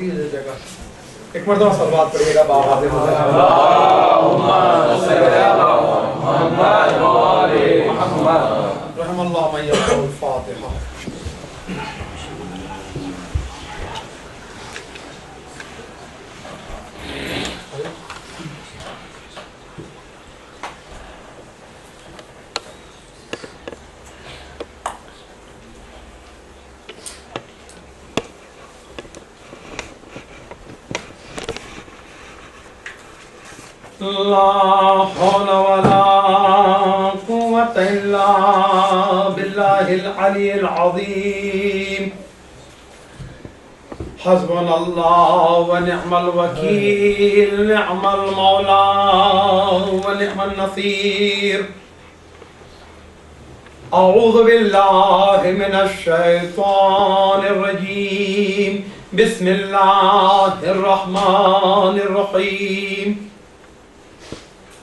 अजीज जगह एक मरतबा सलवात पढ़िएगा बाबा फातिहा। ला हौला वला कुव्वता इल्ला बिल्लाहिल अलिय्यिल अज़ीम। हस्बुनल्लाहु व निअमल वकील, निअमल मौला व निअमन नसीर। अऊज़ु बिल्लाहि मिनश शैतानिर रजीम। बिस्मिल्लाहिर रहमानिर रहीम।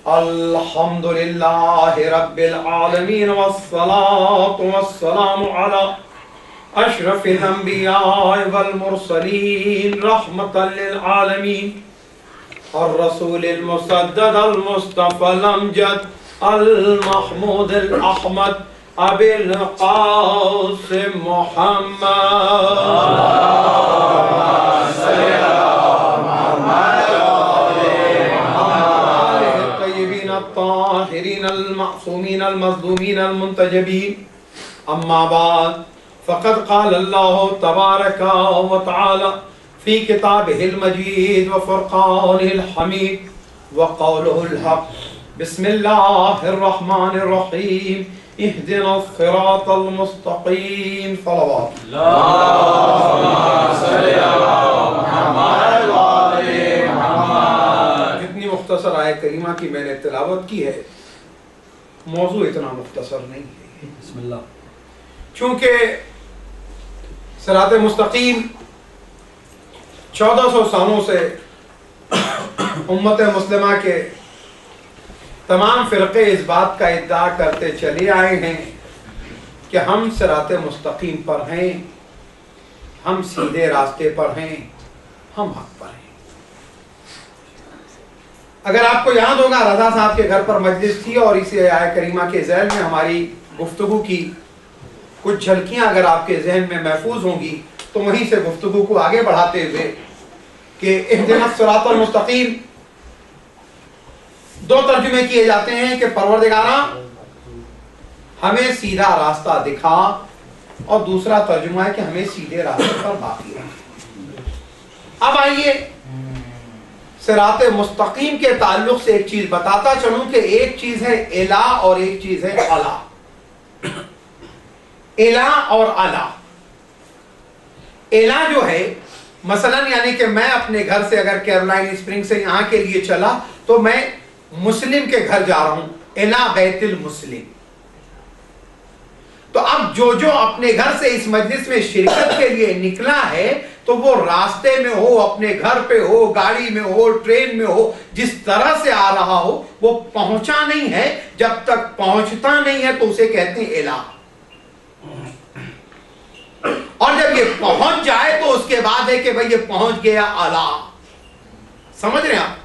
अल्हम्दुलिल्लाहि रब्बिल आलमीन वस्सलातु वस्सलामु अला अशरफिल अंबिया वल मुरसलीन रहमतल लिल आलमीन और रसूलिल मुसद्दद अल मुस्तफ़ल अमजद अल महमूदिल अहमद अबिल क़ासिम मुहम्मद ताहिरीन अल मासूमीन अल मज़लूमीन अल मुंतजबीन। अम्मा बाद फ़क़द क़ाल अल्लाहु तबारक व तआला फ़ी किताबिहिल मजीद व फ़ुरक़ानिहिल हमीद व क़ौलुहुल हक़। बिस्मिल्लाहिर रहमानिर रहीम। इहदिनस सिरातल मुस्तक़ीम। सल्लल्लाहु मुख्तसर आय करीमा की मैंने तिलावत की है, मौजू इतना मुख्तसर नहीं है। बिस्मिल्लाह। चूंकि सिरात मुस्तकीम 1400 सालों से उम्मत मुस्लिमा के तमाम फ़िरक़े इस बात का इद्दा करते चले आए हैं कि हम सिरात मुस्तकीम पर हैं, हम सीधे रास्ते पर हैं, हम हक पर हैं। अगर आपको याद होगा रज़ा साहब के घर पर मजलिस थी और इसी आय करीमा के ज़हन में हमारी गुफ्तगू की कुछ झलकियां अगर आपके जहन में महफूज होंगी तो वहीं से गुफ्तगू को आगे बढ़ाते हुए कि इहदिनस सिरातल मुस्तकीम दो तर्जुमे किए जाते हैं कि परवरदिगारा हमें सीधा रास्ता दिखा, और दूसरा तर्जुमा है कि हमें सीधे रास्ते पर बाकी रख। अब आइए सिरात मुस्तकीम के ताल्लुक से एक चीज बताता चलूं कि एक चीज है इला और एक चीज है अला। इला और अला। इला जो है मसलन यानी कि मैं अपने घर से अगर कैरोलाइन स्प्रिंग से यहां के लिए चला तो मैं मुस्लिम के घर जा रहा हूं, इला बैतुल मुस्लिम। तो अब जो जो अपने घर से इस मजलिस में शिरकत के लिए निकला है तो वो रास्ते में हो, अपने घर पे हो, गाड़ी में हो, ट्रेन में हो, जिस तरह से आ रहा हो वो पहुंचा नहीं है। जब तक पहुंचता नहीं है तो उसे कहते हैं इला। और जब ये पहुंच जाए तो उसके बाद है कि भाई ये पहुंच गया अला। समझ रहे हैं आप?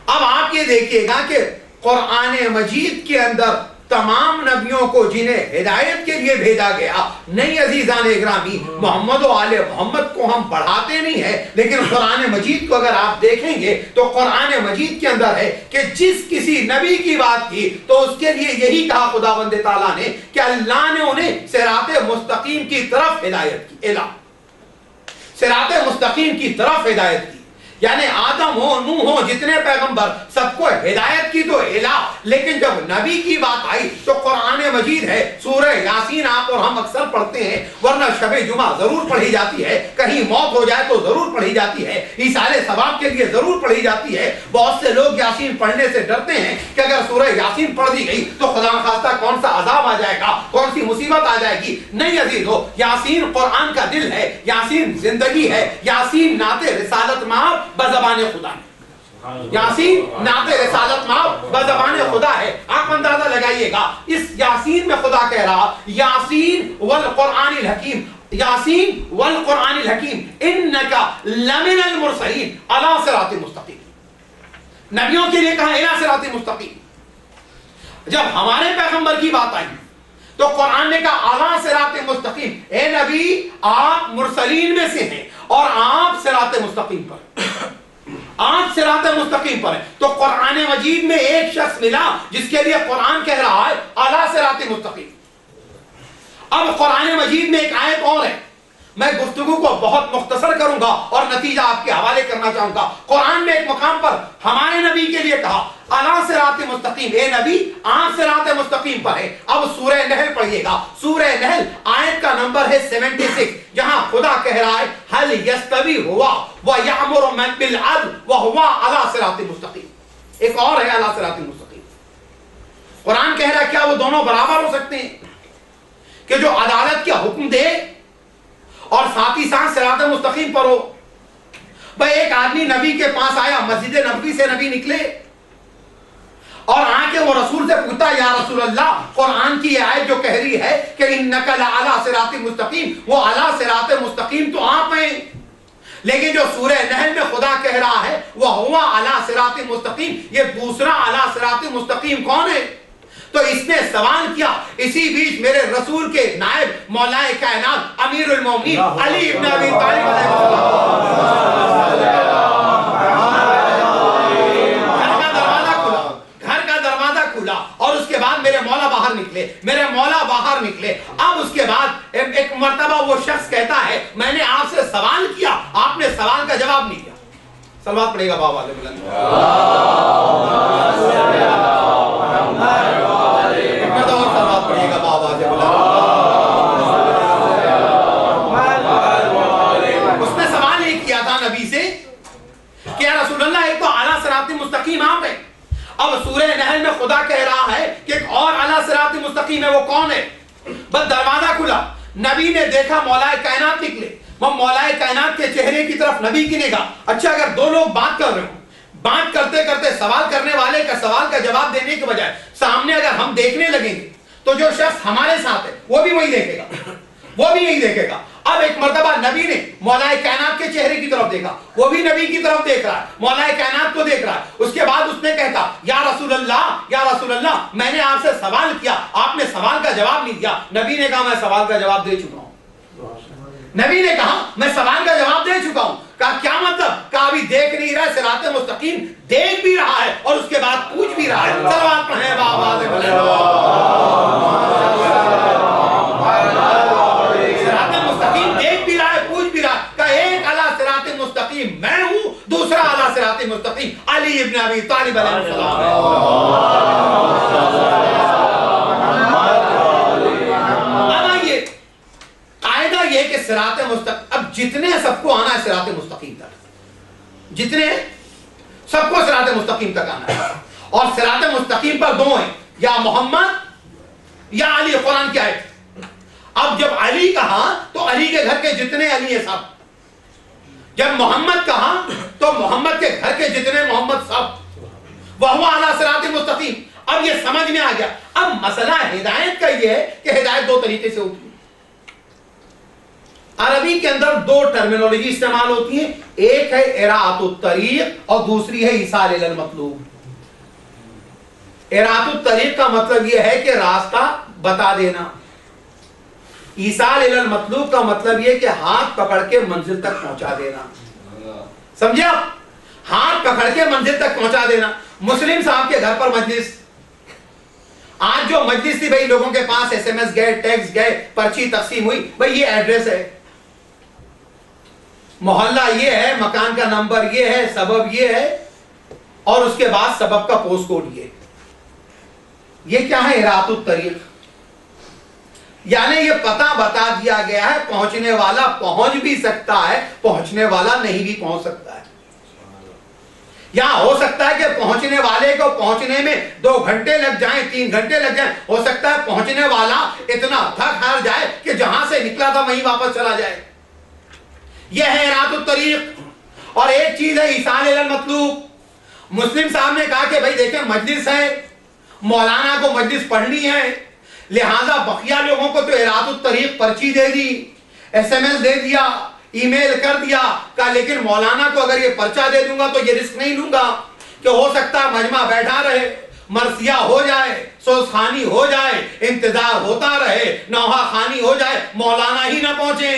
अब आप ये देखिएगा कि कुरान मजीद के अंदर तमाम नबियों को जिन्हें हिदायत के लिए भेजा गया, नहीं अजीजान इकरामी, मोहम्मद और आले मोहम्मद को हम बढ़ाते नहीं है, लेकिन कुरान मजीद को अगर आप देखेंगे तो कुरान मजीद के अंदर है कि जिस किसी नबी की बात की तो उसके लिए यही कहा खुदावंद ताला ने कि अल्लाह ने उन्हें सिराते मुस्तकीम की तरफ हिदायत की। इला सिराते मुस्तकीम की तरफ हिदायत की, यानी आदम हो, नूह हो, जितने पैगंबर सबको हिदायत की तो इला। लेकिन जब नबी की बात आई तो कुरान मजीद है, सूरह यासीन आप और हम अक्सर पढ़ते हैं, वरना शबे जुमा जरूर पढ़ी जाती है, कहीं मौत हो जाए तो जरूर पढ़ी जाती है, ईसाले सवाब के लिए जरूर पढ़ी जाती है। बहुत से लोग यासीन पढ़ने से डरते हैं कि अगर सूरह यासीन पढ़ दी गई तो खुदा खास्ता कौन सा अजाब आ जाएगा, कौन सी मुसीबत आ जाएगी। नहीं अजीजों, यासीन कुरान का दिल है, यासीन जिंदगी है, यासीन नाते रिसालत माँ बज़बान खुदा है, यासीन नाते रिसालत माँ बज़बान खुदा है। आप अंदाजा लगाइएगा, इस यासीन में खुदा कह रहा यासीन वल कुरानिल हकीम, यासीन वल कुरानिल हकीम इन्नका लमिनल मुरसलीन अला सिरातिल मुस्तकीम। नबियों के लिए कहा इला सिरातिल मुस्तकीम। जब हमारे पैगंबर की बात आई तो कुरान ने कहा अला सिरातिल मुस्तकीम, ए नबी आप मुरसलीन में से हैं और आप सिरातिल मुस्तकीम पर, आप सिरातिल मुस्तकीम पर हैं। तो कुरान मजीद में एक शख्स मिला जिसके लिए कुरान कह रहा है अला सिरातिल मुस्तकीम। अब कुरान मजीद में एक आयत और है, मैं गुफ्तगू को बहुत मुख्तसर करूंगा और नतीजा आपके हवाले करना चाहूंगा। कुरान में एक मुकाम पर हमारे नबी के लिए कहा अला सिरातिल मुस्तकीम, ए नबी आप सिरातिल मुस्तकीम पर है। अब सूरह नहल पढ़िएगा, सूरह नहल आयत का नंबर है 76, जहां खुदा कह रहा है हल यस्तवी हुआ व यामुरु बिल अदल व हुवा अला सिरातिल मुस्तकीम। एक और है अला सिरातिल मुस्तकीम। कुरान कह रहा है क्या वो दोनों बराबर हो सकते हैं कि जो अदालत का हुक्म दे और साथ ही साथ सिरात मुस्तकीम पर हो? भाई एक आदमी नबी के पास आया, मस्जिद नबवी से नबी निकले और आके वो रसूल से पूछता या रसूल अल्लाह, कुरान की आयत जो कह रही है कि इन्नका लअला सिरातिल मुस्तकीम, वो अला सिरातिल मुस्तकीम तो आप हैं, लेकिन जो सूरह नहल में खुदा कह रहा है वह हुआ अला सिरातिल मुस्तकीम, ये दूसरा अला सिरातिल मुस्तकीम कौन है? तो इसने सवाल किया। इसी बीच मेरे रसूल के नायब मौलाए कायनात अमीरुल मोमिनीन अली इब्न अबी तालिब घर का दरवाजा खुला और उसके बाद मेरे मौला बाहर निकले। अब उसके बाद एक मर्तबा वो शख्स कहता है मैंने आपसे सवाल किया, आपने सवाल का जवाब नहीं दिया। सलवात पड़ेगा बाबा उसने सवाल ये किया था नबी से कि या रसूल अल्लाह, एक तो आला सिरातिल मुस्तकीम आप है, अब सूरह नहल में खुदा कह रहा है कि एक और आला सिरातिल मुस्तकीम है, वो कौन है? बस दरवाजा खुला, नबी ने देखा मौलाए कायनात निकले, वो मौलाए कायनात के चेहरे की तरफ नबी की निगाह। अच्छा, अगर दो लोग बात कर रहे हो, बात करते करते सवाल करने वाले का सवाल का जवाब देने के बजाय सामने अगर हम देखने लगेंगे तो जो शख्स हमारे साथ है वो भी वही देखेगा, वो भी यही देखेगा। अब एक मर्तबा नबी ने मौलाए कायनात के चेहरे की तरफ देखा, वो भी नबी की तरफ देख रहा है, मौलाए कायनात को देख रहा है। उसके बाद उसने कहता या रसूल अल्लाह, मैंने आपसे सवाल किया, आपने सवाल का जवाब नहीं दिया। नबी ने कहा मैं सवाल का जवाब दे चुका हूं। नबी ने कहा मैं सवाल का जवाब दे चुका हूं। कहा क्या मतलब? कहा अभी देख नहीं रहा, सिराते मुस्तकीम देख भी रहा है और उसके बाद पूछ भी रहा है। सलवात पढ़े बाबा, सिराते मुस्तकीम देख भी रहा है, पूछ भी रहा है। कहा एक अला सिराते मुस्तकीम मैं हूं, दूसरा अला सिराते मुस्तकीम अली इब्न अबी तालिब अलैहिस्सलाम है। ये कि सिराते मुस्तकीम, अब जितने सबको आना है सिराते मुस्तकीम तक, जितने सबको सिराते मुस्तकीम तक आना है। और सिराते मुस्तकीम पर दो हैं, या मोहम्मद या अली। कुरान की आयत। अब जब अली कहा तो अली के घर के जितने अली है सब, जब मोहम्मद कहा तो मोहम्मद के घर के जितने मोहम्मद सब, वह अला सिराते मुस्तकीम। अब ये समझ में आ गया। अब मसला हिदायत का ये है कि हिदायत दो तरीके से होती है। अरबी के अंदर दो टर्मिनोलॉजी इस्तेमाल होती है, एक है इराअतुत तरीक और दूसरी है ईसाल इलल मतलूब। इराअतुत तरीक का मतलब यह है कि रास्ता बता देना। ईसाल इलल मतलूब का मतलब यह कि हाथ पकड़ के मंजिल तक पहुंचा देना। समझे आप? हाथ पकड़ के मंजिल तक पहुंचा देना। मुस्लिम साहब के घर पर मजलिस, आज जो मजलिस थी भाई, लोगों के पास SMS गए, टैक्स गए, पर्ची तकसीम हुई, भाई ये एड्रेस है, मोहल्ला ये है, मकान का नंबर ये है, सबब ये है, और उसके बाद सबब का पोस्ट कोड ये क्या है? इराअतुत तरीक। यानी ये पता बता दिया गया है, पहुंचने वाला पहुंच भी सकता है, पहुंचने वाला नहीं भी पहुंच सकता है। या हो सकता है कि पहुंचने वाले को पहुंचने में 2 घंटे लग जाएं, 3 घंटे लग जाएं। हो सकता है पहुंचने वाला इतना थक हार जाए कि जहां से निकला था वहीं वापस चला जाए। यह है इराअतुत तरीक। और एक चीज है ईसाल इलल मतलूब। मुस्लिम साहब ने कहा कि भाई देखें मजलिस है, मौलाना को मजलिस पढ़नी है, लिहाजा बकिया लोगों को तो इराअतुत तरीक पर्ची दे दी, SMS दे दिया, ईमेल कर दिया, कहा लेकिन मौलाना को अगर ये पर्चा दे दूंगा तो ये रिस्क नहीं लूंगा कि हो सकता है मजमा बैठा रहे, मरसिया हो जाए, सोजखानी हो जाए, इंतजार होता रहे, नौहा खानी हो जाए, मौलाना ही ना पहुंचे।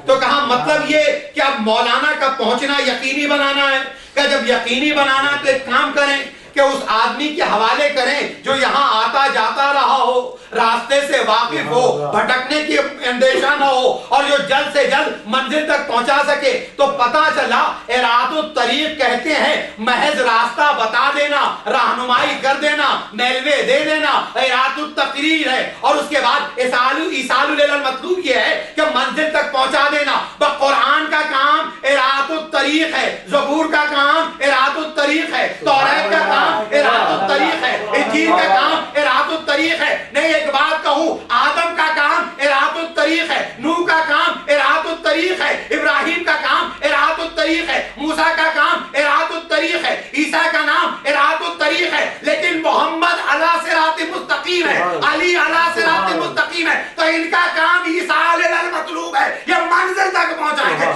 तो कहा मतलब ये कि अब मौलाना का पहुंचना यकीनी बनाना है। क्या जब यकीनी बनाना तो एक काम करें कि उस आदमी के हवाले करें जो यहाँ आता जाता रहा हो, रास्ते से वाकिफ हो, भटकने की अंदेशा न हो और जो जल्द से जल्द मंजिल तक पहुंचा सके। तो पता चला इरादुत तरीक कहते हैं महज रास्ता बता देना, रहनुमाई कर देना, मेलवे दे देना, इरादुत तकरीर है। और उसके बाद इसालुल मतलूब ये है कि मंजिल तक पहुंचा देना। कुरान का काम इरादुत तरीक है, ज़बूर का काम इरादुत तरीक है, तौरात का काम इरादुत तरीक है, इंजील का काम इरादुत तरीक है। नहीं, एक बात कहूं, आदम का काम इरादुत तरीक है, नूह का काम इरादुत तरीक है, इब्राहिम का काम इरादुत तरीक है, मूसा का काम इरादुत तरीक है, ईसा का नाम इरादुत तरीक है। लेकिन मोहम्मद अला सिरात मुस्तकीम है, अली अला सिरात मुस्तकीम है। तो इनका काम ईसाल अल मतलूब है, ये मंजिल तक पहुंचाएंगे।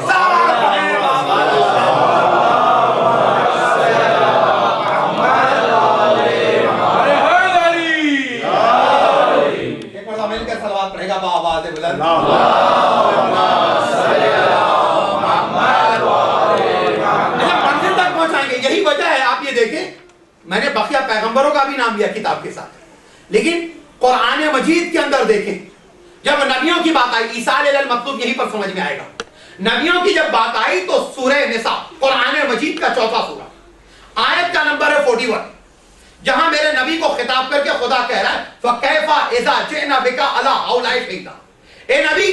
पढ़ेगा बाआवाज़ बुलंद, मंजिल तक पहुंचाएंगे। यही वजह है, आप ये देखें, मैंने बकिया पैगंबरों का भी नाम लिया किताब के साथ, लेकिन कुरान मजीद के अंदर देखें जब नबियों की बात आई, ईसाल अल मतलूब यहीं पर समझ में आएगा। नबियों की जब बात आई तो सूरह निसा कुरान मजीद का चौथा सूरा, आयत का नंबर है 41, जहां मेरे नबी को खिताब करके खुदा कह रहा है फकैफा इज़ा जिना बिका अला औलाई शहीदा। ए नबी,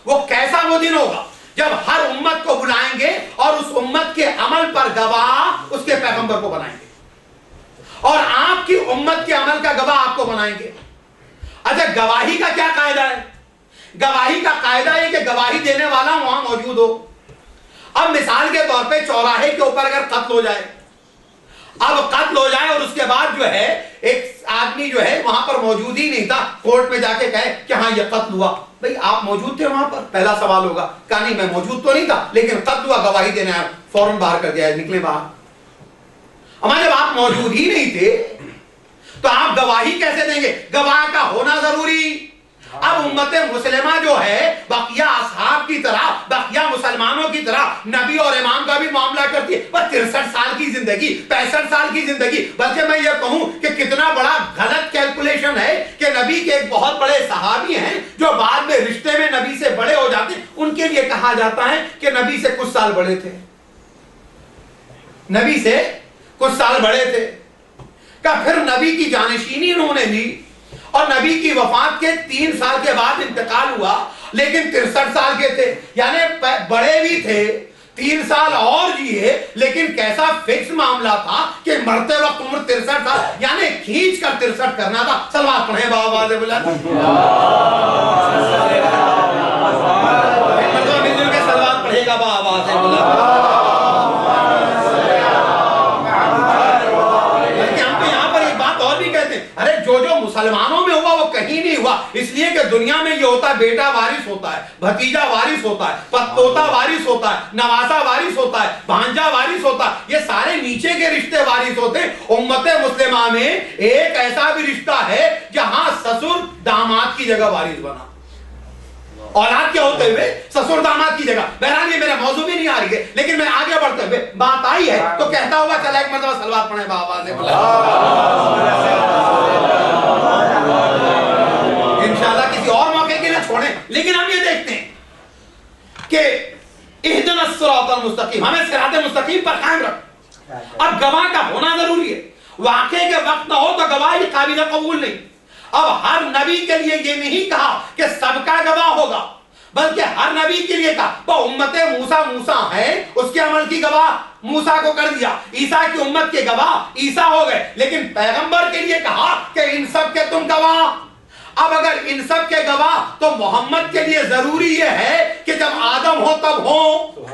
वो कैसा वो दिन होगा जब हर उम्मत को बुलाएंगे और उस उम्मत के अमल पर गवाह उसके पैगंबर को बनाएंगे और आपकी उम्मत के अमल का गवाह आपको बनाएंगे। अच्छा, गवाही का क्या कायदा है? गवाही का कायदा है कि गवाही देने वाला वहां मौजूद हो। अब मिसाल के तौर पे चौराहे के ऊपर अगर कत्ल हो जाए, अब कत्ल हो जाए और उसके बाद जो है एक आदमी जो है वहां पर मौजूद ही नहीं था, कोर्ट में जाके कहे कि हाँ ये कत्ल हुआ, भाई आप मौजूद थे वहां पर? पहला सवाल होगा, कहा नहीं मैं मौजूद तो नहीं था लेकिन कत्ल हुआ, गवाही देने आया, फौरन बाहर कर दिया, निकले बाहर। अमा जब आप मौजूद ही नहीं थे तो आप गवाही कैसे देंगे? गवाह का होना जरूरी। अब उम्मत मुस्लिमा जो है बकिया असहाब की तरह, बकिया मुसलमानों की तरह नबी और इमाम का भी मामला करती है। बस 63 साल की जिंदगी, 65 साल की जिंदगी, बल्कि मैं ये कहूं कि कितना बड़ा गलत कैलकुलेशन है कि नबी के एक बहुत बड़े सहाबी हैं जो बाद में रिश्ते में नबी से बड़े हो जाते हैं, उनके लिए कहा जाता है कि नबी से कुछ साल बड़े थे, नबी से कुछ साल बड़े थे। का फिर नबी की जानशीनी उन्होंने ली और नबी की वफात के 3 साल के बाद इंतकाल हुआ, लेकिन 63 साल के थे, यानी बड़े भी थे, 3 साल और जिए, लेकिन कैसा फिक्स मामला था कि मरते वक्त उम्र 63 साल, यानी खींच कर 63 करना था। सलवात पढ़े बाआवाज़ बुलंद, मिलजुल के सलवात पढ़ेगा बाआवाज़ बुलंद। अरे जो जो मुसलमानों में हुआ वो कहीं नहीं हुआ, इसलिए कि दुनिया में ये होता है बेटा वारिस होता है, भतीजा वारिस होता है, पतोता वारिस होता है, नवासा वारिस होता है, भांजा वारिस होता है, ये सारे नीचे के रिश्ते वारिस होते हैं। उम्मत मुस्लिमा में एक ऐसा भी रिश्ता है जहां ससुर दामाद की जगह वारिस बना, औलाद के होते हुए ससुर दामाद की जगह। बहरहाल ये मेरा मौजू भी नहीं आ रही है, लेकिन मैं आगे बढ़ते हुए बात आई है तो कहता हुआ चला एक मरतबा सलवात पढ़े बाआवाज़ इंशाअल्लाह किसी और मौके के लिए छोड़ें। लेकिन हम ये देखते हैं कि इहदिनस सिरातल मुस्तकीम, हमें सिरात मुस्तकीम पर कायम रख। अब गवाह का होना जरूरी है, वाक़े के वक्त ना हो तो गवाही काबिल कबूल नहीं। अब हर नबी के लिए ये नहीं कहा कि सबका गवाह होगा, बल्कि हर नबी के लिए कहा वो उम्मते मूसा है, उसके अमल की गवाह मूसा को कर दिया, ईसा की उम्मत के गवाह ईसा हो गए, लेकिन पैगंबर के लिए कहा कि इन सब के तुम गवाह। अब अगर इन सब के गवाह तो मोहम्मद के लिए जरूरी यह है कि जब आदम हो तब हो,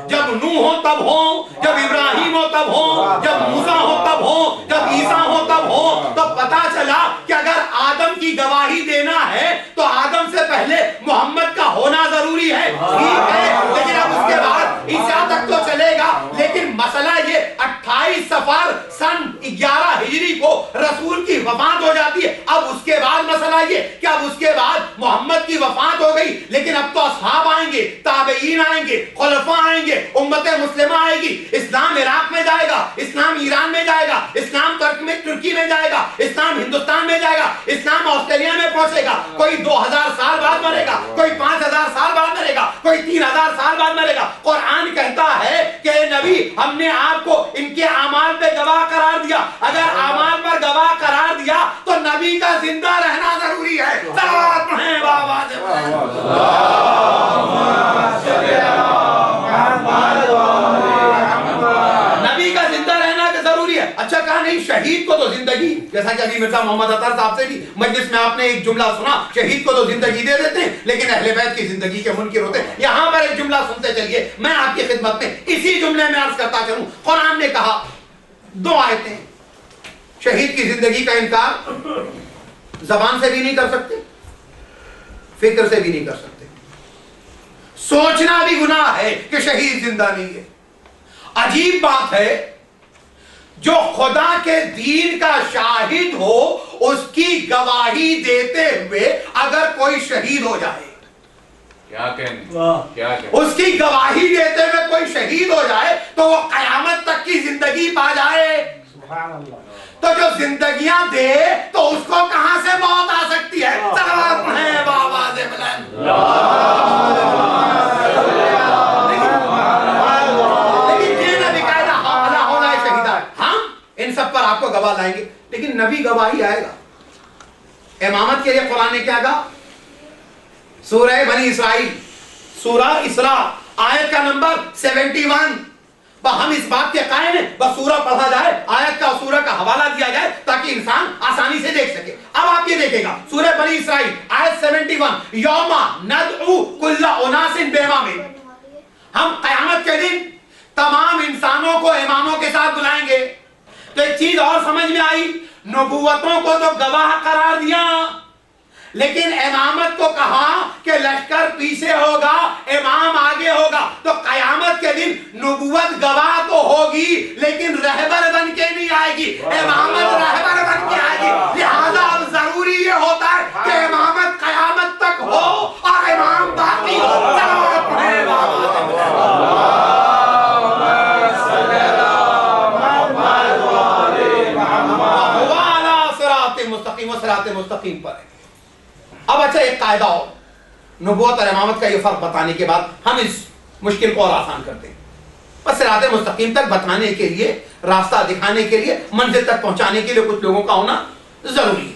जब नूह हो तब हो, जब इब्राहिम हो तब हो, जब मूसा हो तब हो, जब ईसा हो तब हो। तो पता चला कि अगर आदम की गवाही देना है तो आदम से पहले मोहम्मद का होना जरूरी जरूरी है, ठीक है, लेकिन अब उसके बाद ईसा तक तो चलेगा। लेकिन मसला ये 28 सफर सन 11 हिजरी को रसूल की वफात हो जाती है। अब उसके बाद मसला ये कि अब उसके बाद मोहम्मद की वफात हो गई, लेकिन अब तो असहाब आएंगे, ताबईन आएंगे, खुलफा आएंगे, उम्मत मुस्लिमा आएगी, इस्लाम इराक में जाएगा, इस्लाम ईरान में जाएगा, इस्लाम तुर्की में जाएगा, इस्लाम हिंदुस्तान में जाएगा, इस्लाम ऑस्ट्रेलिया में पहुंचेगा। कोई 2000 साल बाद मरेगा, कोई 5000 साल बाद मरेगा, कोई 3000 साल बाद मरेगा। कुरान कहता है कि नबी हमने आपको इनके आमाल पे गवाह करार दिया। अगर आमाल पर गवाह करार दिया तो नबी का जिंदा रहना जरूरी है। सलावत पढ़ें बाबा से। नबी का जिंदा रहना जरूरी है। अच्छा कहा नहीं, शहीद को तो जिंदगी, जैसा कि अभी मिर्जा मोहम्मद अतर साहब से भी मजलिस में आपने एक जुमला सुना, शहीद को तो जिंदगी दे देते हैं लेकिन अहले बैत की जिंदगी के मुनकिर होते हैं। यहां पर एक जुमला सुनते चलिए, मैं आपकी खिदमत में इसी जुमले में अर्ज करता चलूं। कुरान ने कहा 2 आयतें, शहीद की जिंदगी का इनकार जबान से भी नहीं कर सकते, फिक्र से भी नहीं कर सकते, सोचना भी गुनाह है कि शहीद जिंदा नहीं है। अजीब बात है, जो खुदा के दीन का शाहिद हो उसकी गवाही देते हुए अगर कोई शहीद हो जाए, क्या कहने, उसकी गवाही देते हुए कोई शहीद हो जाए तो वो कयामत तक की जिंदगी पा जाए। तो जो जिंदगियां दे तो उसको कहां से मौत आ सकती है? सलावत पढ़ें बाबा से बुलंद। लेकिन ये नबी कायदा हमला होना है शहीदा, हम इन सब पर आपको गवाह लाएंगे, लेकिन नबी गवाही आएगा। इमामत के लिए कुरान ने क्या कहा? सूरह बनी इसराइल, सूरह इसरा, आयत का नंबर 71। हम इस बात के कायम हैं, बस सूरह पढ़ा जाए, आयत का सूरह का हवाला दिया जाए ताकि इंसान आसानी से देख सके। अब आप ये देखेगा, सूरह बनी इसराइल आयत 71, यौमा नदउ कुल्ला उनासिन बिइमामिन, हम कयामत के दिन तमाम इंसानों को इमामों के साथ बुलाएंगे। तो एक चीज और समझ में आई, नबूवतों को तो गवाह करार दिया, लेकिन इमामत को कहा कि लश्कर पीछे होगा, इमाम आगे होगा। तो कयामत के दिन नबूवत गवाह तो होगी लेकिन रहबर बन के नहीं आएगी, इमामत रहबर बन के आएगी। लिहाजा अब जरूरी ये होता है कि इमामत कयामत तक हो और इमाम बाकी हो। मुस्तकीम पर है। अब अच्छा एक कायदा और, नबूवत और इमामत का ये फर्क बताने के बाद हम इस मुश्किल को और आसान करते हैं। बस सिरात मुस्तकीम तक बताने के लिए, रास्ता दिखाने के लिए, मंजिल तक पहुंचाने के लिए कुछ लोगों का होना जरूरी है।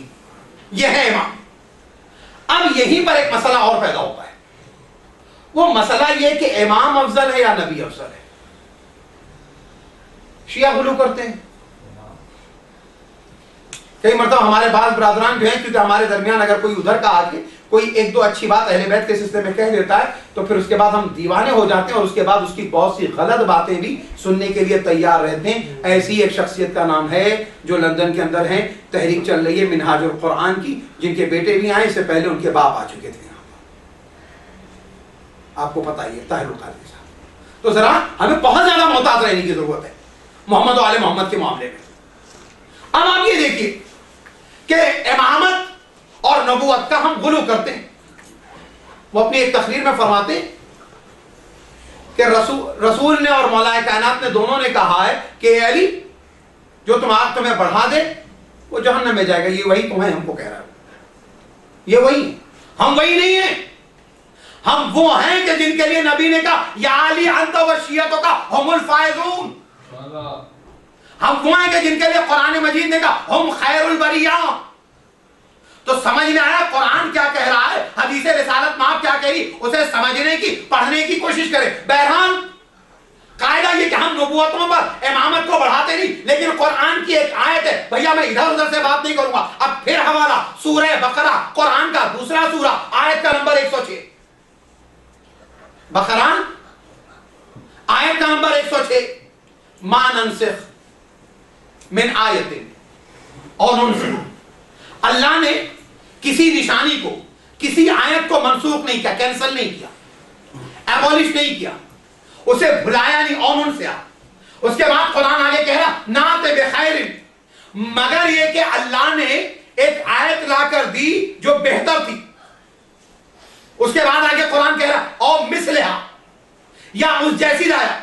यह है इमाम। अब यहीं पर एक मसला और पैदा होता है, वो मसला यह कि इमाम अफजल है या नबी अफजल है। शिया गुलू करते हैं। कई मरतबा हमारे बाल बरादरान जो हैं, क्योंकि हमारे दरमियान अगर कोई उधर का आके कोई एक दो अच्छी बात अहले बैत के सिलसिले में कह देता है तो फिर उसके बाद हम दीवाने हो जाते हैं और उसके बाद उसकी बहुत सी गलत बातें भी सुनने के लिए तैयार रहते हैं। ऐसी एक शख्सियत का नाम है जो लंदन के अंदर है, तहरीक चल रही है मिनहाजुल कुरान की, जिनके बेटे भी आए, इससे पहले उनके बाप आ चुके थे यहाँ पर, आपको पता ही है, ताहिरुल कादरी साहब। तो जरा हमें बहुत ज्यादा मोहतात रहने की जरूरत है मोहम्मद और आले मोहम्मद के मामले में। अब आप ये देखिए कि इमामत और नबूवत का हम गुलू करते हैं। वो अपनी एक तकरीर में फरमाते हैं कि रसूल ने और मौलाए कायनात ने दोनों ने कहा है कि अली जो तुम्हें बढ़ा दे वो जहन्नम में जाएगा। ये वही तुम्हें हमको कह रहा है, ये वही, हम वही नहीं है। हम वो हैं कि जिनके लिए नबी ने कहा या अली अंत व शियतों का हुमुल फायजून। हम वो हैं कि जिनके लिए कुरान मजीद ने कहा हम खैरुल बरिया। तो समझ में आया कुरान क्या कह रहा है, हदीस रिसालत में आप क्या कह रही, उसे समझने की, पढ़ने की कोशिश करें। बहरहाल कायदा ये कि हम नबूवतों पर इमामत को बढ़ाते नहीं, लेकिन कुरान की एक आयत है, भैया मैं इधर उधर से बात नहीं करूंगा। अब फिर हवाला सूरह बकरा, कुरान का दूसरा सूरा, आयत का नंबर 106। बकरा आयत का नंबर 106, मा नंसिख मिन आयतिन, और उनसे अल्लाह ने किसी निशानी को, किसी आयत को मंसूख नहीं किया, कैंसिल नहीं किया। एबॉलिश नहीं किया, उसे भुलाया नहीं, और से आ। उसके बाद कुरान आगे कह रहा नाते बेखैर, मगर ये कि अल्लाह ने एक आयत लाकर दी जो बेहतर थी। उसके बाद आगे कुरान कह रहा और मिसलहा, या उस जैसी लाया।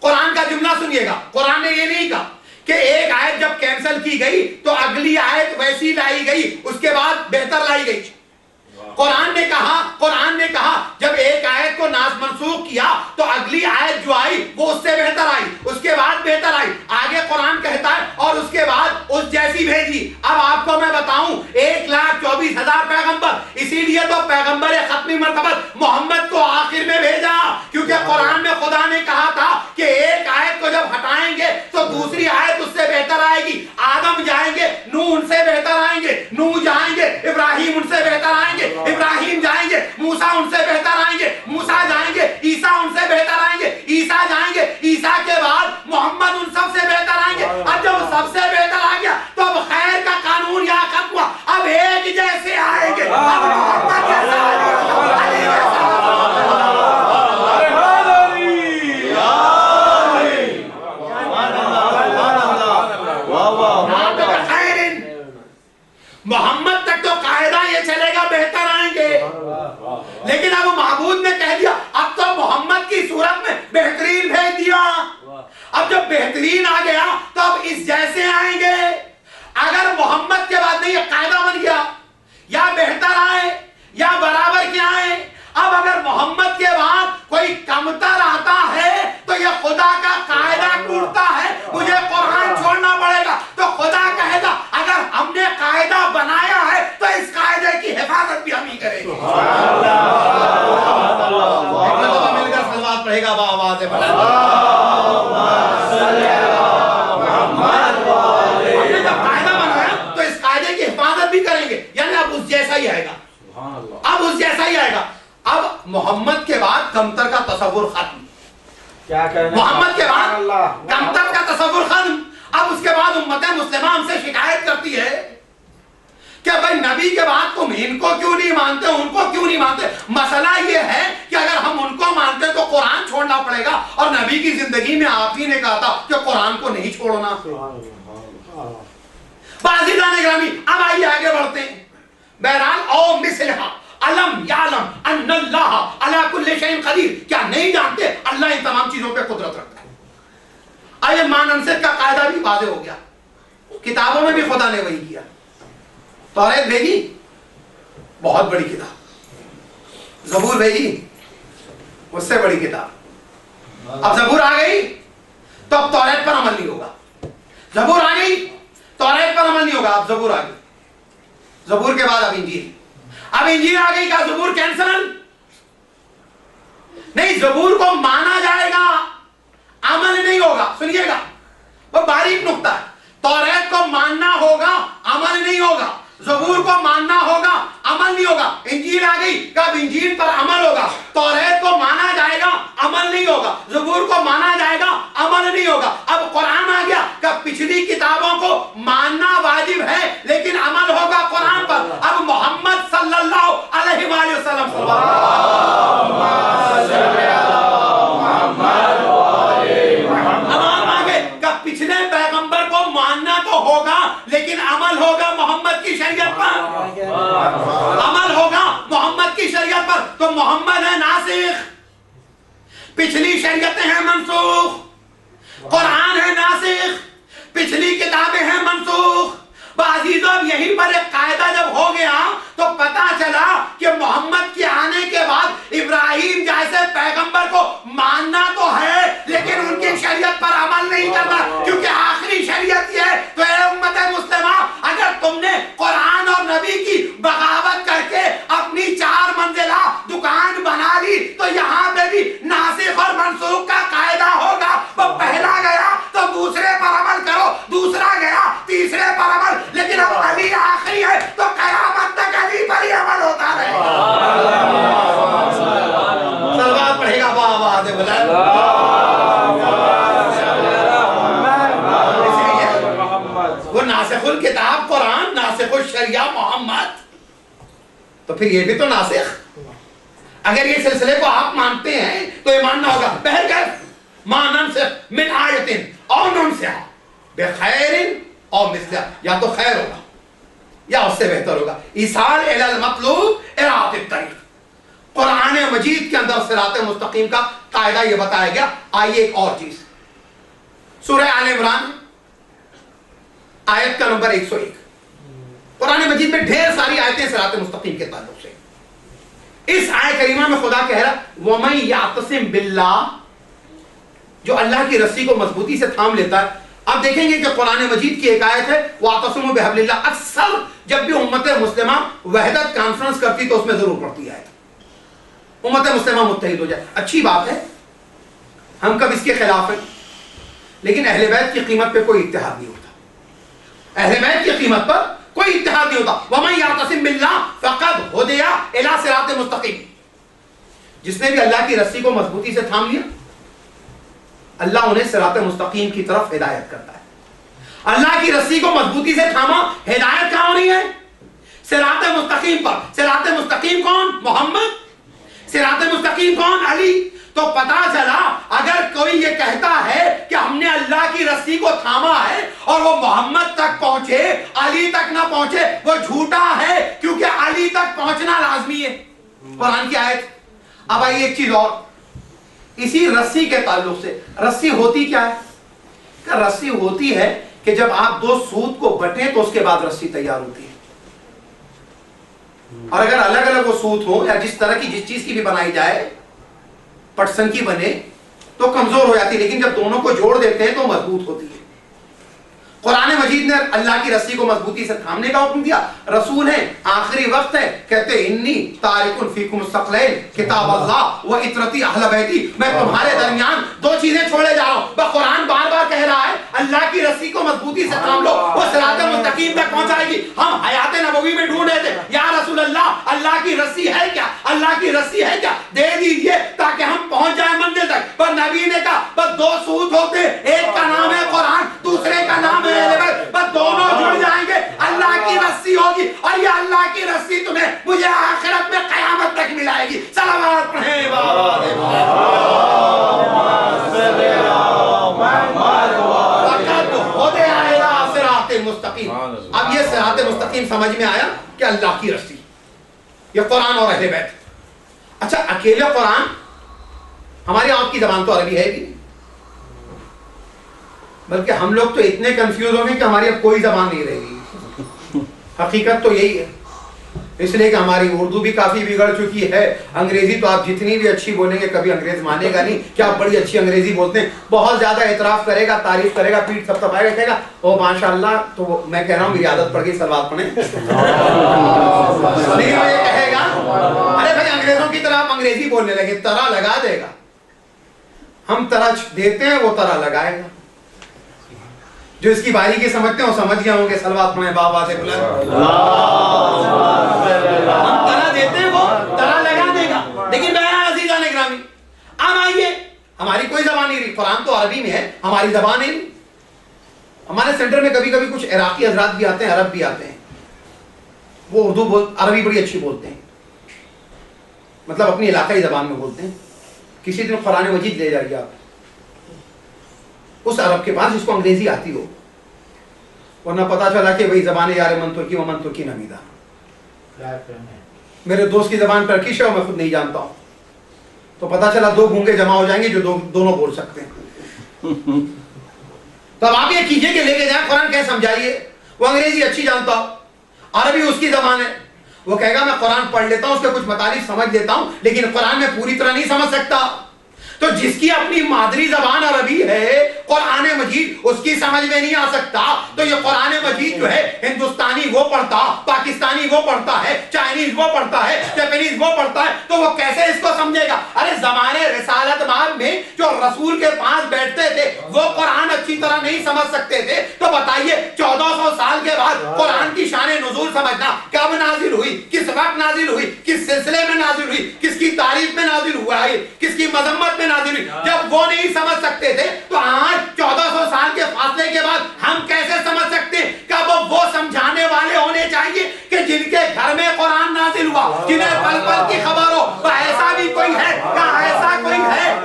कुरान का जुमला सुनिएगा, कुरान ने ये नहीं कहा कि एक आयत जब कैंसिल की गई तो अगली आयत वैसी लाई गई, उसके बाद बेहतर लाई गई। कुरान ने कहा जब एक आयत को नास मनसूख किया तो अगली आयत जो आई वो उससे बेहतर आई, उसके बाद बेहतर आई। आगे कुरान कहता है और उसके बाद उस जैसी भेजी। अब आपको मैं बताऊं 1,24,000 पैगंबर, इसीलिए तो पैगंबर खत्मी मर्तबत मोहम्मद को आखिर में भेजा, क्योंकि कुरान में खुदा ने कहा था कि एक आयत को जब हटाएंगे तो दूसरी आयत उससे बेहतर आएगी। आदम जाएंगे, नूह उनसे बेहतर आएंगे, नूह जाएंगे, इब्राहिम उनसे बेहतर आएंगे, इब्राहिम जाएंगे, मूसा उनसे बेहतर आएंगे, मूसा जाएंगे, ईसा उनसे बेहतर आएंगे, ईसा जाएंगे, ईसा के बाद मोहम्मद उन सबसे बेहतर आएंगे। अब जब सबसे बेहतर आ गया तो अब खैर का कानून यहाँ खत्म हुआ, अब एक जैसे आएंगे, अब मोहम्मद जैसा मोहम्मद तक तो कायदा ये चलेगा बेहतर आएंगे, लेकिन अब महबूब ने कह दिया अब तो मोहम्मद की सूरत में बेहतरीन भेज दिया। अब जब बेहतरीन आ गया तो अब इस जैसे आएंगे। अगर मोहम्मद के बाद नहीं कायदा बन गया, या बेहतर आए या बराबर के आए। अब अगर मोहम्मद के बाद कोई कमतर आता है तो यह खुदा का कायदा टूटता है, मुझे कुरान छोड़ना पड़ेगा। तो खुदा कहेगा अगर हमने कायदा बनाया है तो इस कायदे की हिफाजत भी हम ही करेंगे। मिलकर सलवात पढ़ेगा आवाज़ से हमने जब कायदा बनाया तो इस कायदे की हिफाजत भी करेंगे, यानी अब उस जैसा ही आएगा, अब उस जैसा ही आएगा। अब मोहम्मद के बाद कमतर का तसव्वुर खत्म। क्या कहना, मोहम्मद के बाद कमतर का तसव्वुर खत्म। अब उसके बाद उम्मत मुस्लिमा हमसे शिकायत करती है कि भाई नबी के बाद तुम इनको क्यों नहीं मानते, उनको क्यों नहीं मानते। मसला ये है कि अगर हम उनको मानते तो कुरान छोड़ना पड़ेगा, और नबी की जिंदगी में आप ही ने कहा था कि कुरान को नहीं छोड़ना। बाज़ीदान ग्रामी, अब आइए आगे बढ़ते हैं। बहरहाल ओ मिसलहा अलम यालम अन्नल्लाह अला कुल्ली शैइन कदीर, क्या नहीं जानते अल्लाह इन तमाम चीजों पे कुदरत रखता है। आये माननसिक का कायदा भी वाज़ेह हो गया, किताबों में भी खुदा ने वही किया। तौरात भेजी, बहुत बड़ी किताब। ज़बूर भेजी, उससे बड़ी किताब। अब ज़बूर आ गई तो अब तौरात पर अमल नहीं होगा। ज़बूर आ गई, तौरात पर अमल नहीं होगा। अब ज़बूर आ गई, ज़बूर के बाद अब इंजील। अब इंजील आ गई, का ज़बूर कैंसल नहीं, ज़बूर को माना जाएगा, अमल नहीं होगा। सुनिएगा, वो बारीक नुक्ता है। तौरात को मानना होगा, अमल नहीं होगा। ज़बूर को मानना होगा, अमल नहीं होगा। इंजील आ गई, कब इंजील पर अमल होगा। तौरात को माना जाएगा, अमल नहीं होगा। ज़बूर को माना जाएगा, अमल नहीं होगा। अब कुरान आ गया, कब पिछली किताबों को मानना वाजिब है लेकिन अमल होगा कुरान पर। अब मोहम्मद सल्लल्लाहु अलैहि वसल्लम पिछले पैगंबर को मानना तो होगा लेकिन अमल होगा मोहम्मद की शरीयत पर, अमल होगा मोहम्मद की शरीयत पर। तो मोहम्मद है नासिख, पिछली शरीयतें हैं मनसूख। कुरान है नासिख, पिछली किताबें हैं मनसूख। बाज़ीज़ो, अब यहीं पर एक कायदा जब हो गया तो पता चला कि मोहम्मद के आने के बाद इब्राहिम जैसे पैगंबर को मानना तो है लेकिन उनकी शरीयत पर अमल नहीं करना, क्योंकि आखिरी शरीयत ये है। तो ए उम्मत मुस्लिमा, अगर तुमने कुरान और नबी की बगावत करके अपनी 4 मंजिला दुकान बना ली तो यहाँ पे भी नासिख और मनसूख का कायदा होगा। वो पहला गया तो दूसरे पर अमल करो, दूसरा गया तीसरे पर अमल, लेकिन अब अली आखिरी है तो कयामत तक अली पर ही अमल होता रहेगा। सलवात पढ़ेगा आवाज़ से बुलंद। वो नासिखुल किताब कुरान, नासिखुल शरिया मोहम्मद, तो फिर ये भी तो नासिख। अगर ये सिलसिले को आप मानते हैं तो ये मानना होगा बहरकैफ मानन से मिन आयतिन और ननसिहा बिखैरिन और मिस्ला, या तो खैर होगा या उससे बेहतर होगा। इसाल इलल मतलूब इरातित तरीक, कुरान मजीद के अंदर सिरात मुस्तकीम का कायदा ये बताया गया। आइए एक और चीज, सूरह आल इमरान आयत का नंबर 101। कुरान मजीद में ढेर सारी आयतें सिरात मुस्तकीम के ताल्लुक से। इस आयत करीमा में खुदा कह रहा वमन यातसिम बिल्लाह, जो अल्लाह की रस्सी को मजबूती से थाम लेता है। अब देखेंगे कि कुरान मजीद की एक आयत है वातसिमु बिहब्लिल्लाह, अक्सर जब भी उम्मत मुस्लिमा वहदत कॉन्फ्रेंस करती तो उसमें जरूर पड़ती है उम्मत मुस्लिमा मुत्तहिद हो जाए। अच्छी बात है, हम कब इसके खिलाफ हैं, लेकिन अहले बैत की कीमत पे कोई इत्तेहाद नहीं होता। अहले बैत की कीमत पर कोई इत्तेहाद नहीं होता। वमन यातसिम बिल्लाह फक़द हुदिया इला सिरात मुस्तकीम, जिसने भी अल्लाह की रस्सी को मजबूती से थाम लिया अल्लाह उन्हें सिरात मुस्तकीम की तरफ हिदायत करता है। अल्लाह की रस्सी को मजबूती से थामा, हिदायत कहां हो रही है? सिरात मुस्तकीम पर। सिरात मुस्तकीम कौन? मोहम्मद। सिरात मुस्तकीम कौन? अली। तो पता चला अगर कोई ये कहता है कि हमने अल्लाह की रस्सी को थामा है और वो मोहम्मद तक पहुंचे, अली तक ना पहुंचे, वो झूठा है, क्योंकि अली तक पहुंचना लाजमी है। कुरान की आयत। अब आइए एक चीज और, इसी रस्सी के ताल्लुक से, रस्सी होती क्या है? रस्सी होती है कि जब आप दो सूत को बटे तो उसके बाद रस्सी तैयार होती है। और अगर अलग अलग वो सूत हो या जिस तरह की जिस चीज की भी बनाई जाए, पटसन की बने तो कमजोर हो जाती है, लेकिन जब दोनों को जोड़ देते हैं तो मजबूत होती है। कुरान मजीद ने अल्लाह की रस्सी को मजबूती से थामने का हुक्म दिया। रसूल है, आखिरी वक्त है, कहते इन्नी तारिकुन फीकुम सक़लैन किताब अल्लाह व इतरती अहल बैती, मैं तुम्हारे दरमियान दो चीजें छोड़े जा रहा हूं। कुरान बार बार कह रहा है अल्लाह की रस्सी को मजबूती से थाम लो, वो सिरात मुस्तकीम तक पहुंचाएगी। हम हयात नबवी में ढूंढ रहे थे, या रसूल अल्लाह, अल्लाह की रस्सी है क्या? अल्लाह की रस्सी है क्या? दे दीजिए ताकि हम पहुंच जाए मंजिल तक। पर नबी ने कहा बस दो सूत होते, एक का नाम है कुरान, दूसरे का नाम है, बस दोनों जुड़ जाएंगे, अल्लाह की रस्सी होगी, और ये अल्लाह की रस्सी तुम्हें मुझे आखिरत में कयामत तक मिलाएगी। सलावत पढ़ें मुस्तकीम। अब ये सिरात मुस्तकीम समझ में आया कि अल्लाह की रस्सी, ये कुरान और अहले बैत। अच्छा, अकेले कुरान, हमारी आपकी जबान तो अरबी है भी, बल्कि हम लोग तो इतने कंफ्यूज हो गए कि हमारी अब कोई जबान नहीं रहेगी। हकीकत तो यही है, इसलिए कि हमारी उर्दू भी काफी बिगड़ चुकी है। अंग्रेजी तो आप जितनी भी अच्छी बोलेंगे कभी अंग्रेज मानेगा नहीं कि आप बड़ी अच्छी अंग्रेजी बोलते हैं। बहुत ज्यादा एतराफ करेगा, तारीफ करेगा, पीठ थपथपाएगा, कहेगा ओ माशाअल्लाह। तो मैं कह रहा हूँ मेरी आदत पड़ गई सलवात पढ़े। लेकिन वो ये कहेगा अरे भाई अंग्रेजों की तरह आप अंग्रेजी बोलने लगे, तरह लगा देगा। हम तरह देते हैं, वो तरह लगाएगा। जो इसकी बारीकी समझते हैं वो समझ गए होंगे। सलवात पढ़े बाबा से बुलंद। हम तरह देते हैं, वो तरह लगा देगा। लेकिन बहरहाल अज़ीज़ान गिरामी, अब आइए, हमारी कोई जबान नहीं रही। कुरान तो अरबी में है, हमारी जबान है नहीं। हमारे सेंटर में कभी कभी कुछ इराकी हजरात भी आते हैं, अरब भी आते हैं, वो अरबी बड़ी अच्छी बोलते हैं, मतलब अपनी इलाकाई जबान में बोलते हैं। किसी दिन कुरान मजीद ले जाइए आप उस अरब के पास जिसको अंग्रेजी आती हो, वरना पता चला कि भाई जबान यार मन तुर्की व मन तुर्की नमीदा। मेरे दोस्त की जबान टर्किश है और मैं खुद नहीं जानता हूं, तो पता चला दो गूंगे जमा हो जाएंगे जो दोनों बोल सकते हैं। तो अब आप ये कीजिए कि लेके जाए कुरान, कैसे समझाइए। वो अंग्रेजी अच्छी जानता हो, अरबी उसकी जबान है, वो कहेगा मैं कुरान पढ़ लेता हूं, उसके कुछ मतालिब समझ लेता हूं, लेकिन कुरान में पूरी तरह नहीं समझ सकता। तो जिसकी अपनी मादरी जबान अरबी है, कुरान मजीद उसकी समझ में नहीं आ सकता, तो ये कुरान मजीद जो है हिंदुस्तानी वो पढ़ता, पाकिस्तानी वो पढ़ता है, चाइनीज वो पढ़ता है, जापानीज वो पढ़ता है, तो वो कैसे इसको समझेगा। अरे जमाने रिसालत माल में जो रसूल के पास बैठते थे वो कुरान अच्छी तरह नहीं समझ सकते थे, तो बताइए 1400 साल के बाद कुरान की शान नुज़ूल समझना कब नाजिल हुई, किस वक्त नाजिल हुई, किस सिलसिले में नाजिल हुई, किसकी तारीफ में नाजिल हुआ है, किसकी मजम्मत में नाजिल हुई, जब वो नहीं समझ सकते थे तो आज 1400 साल के फासले के बाद हम कैसे समझ सकते हैं। कब वो समझाने वाले होने चाहिए कि जिनके घर में कुरान नाजिल हुआ, जिन्हें पल पल की खबर हो। तो ऐसा भी कोई है, क्या ऐसा कोई है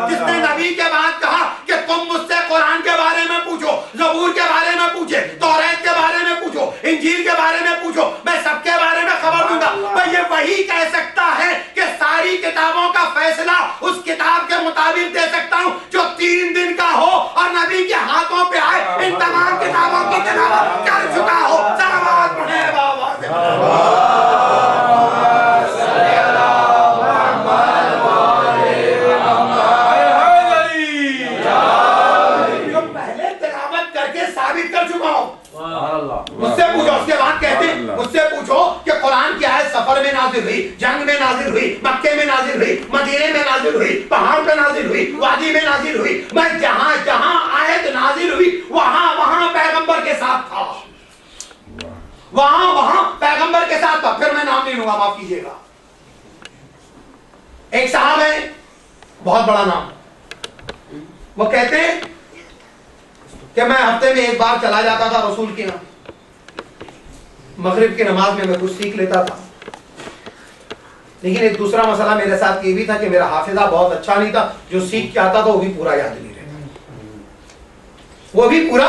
फैसला उस किताब के मुताबिक दे सकता हूं जो 3 दिन का हो और नबी के हाथों पे आए। इन तमाम किताबों की तिलावत कर चुका हो। सलावत पढ़े बाबा पहले तिलावत करके साबित कर चुका हूं। मुझसे पूछो, उसके बाद कहते हैं मुझसे पूछो कि कुरान की आयत सफर में नाजिल हुई, जंग में नाजिल हुई, मक्के में नाजिल हुई, मदीने में नाजिल हुई, पहाड़ पे नाजिल हुई, वादी में नाजिल हुई। मैं जहां जहां आयत नाजिल हुई वहां वहां पैगंबर के साथ था, वहां वहां पैगंबर के साथ था। फिर मैं नाम नहीं लूंगा, माफ कीजिएगा। एक साहब है, बहुत बड़ा नाम, वो कहते हैं कि मैं हफ्ते में एक बार चला जाता था रसूल के यहाँ, मगरिब की नमाज में मैं कुछ सीख लेता था। लेकिन एक दूसरा मसला मेरे साथ ये भी था कि मेरा हाफिजा बहुत अच्छा नहीं था, जो सीख के आता था वो भी पूरा याद नहीं रहता, वो भी पूरा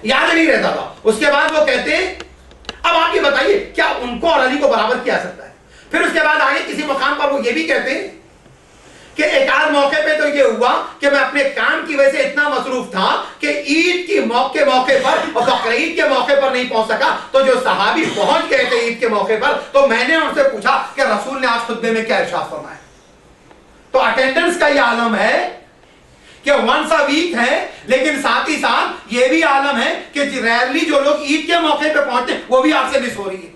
याद नहीं रहता था। उसके बाद वो कहते हैं, अब आप ये बताइए क्या उनको और अली को बराबर किया सकता है? फिर उसके बाद आगे किसी मकाम पर वो ये भी कहते हैं कि एक आध मौके पे तो ये हुआ कि मैं अपने काम की वजह से इतना मसरूफ था कि ईद की मौके पर और बकरीद के मौके पर नहीं पहुंच सका। तो जो सहाबी पहुंच गए थे ईद के मौके पर, तो मैंने उनसे पूछा कि रसूल ने आज खुतबे में क्या इरशाद फरमाया। तो अटेंडेंस का ये आलम है कि वंस अ वीक है, लेकिन साथ ही साथ ये भी आलम है कि रेयरली जो लोग ईद के मौके पे पहुंचते वो भी आपसे मिस हो रही है।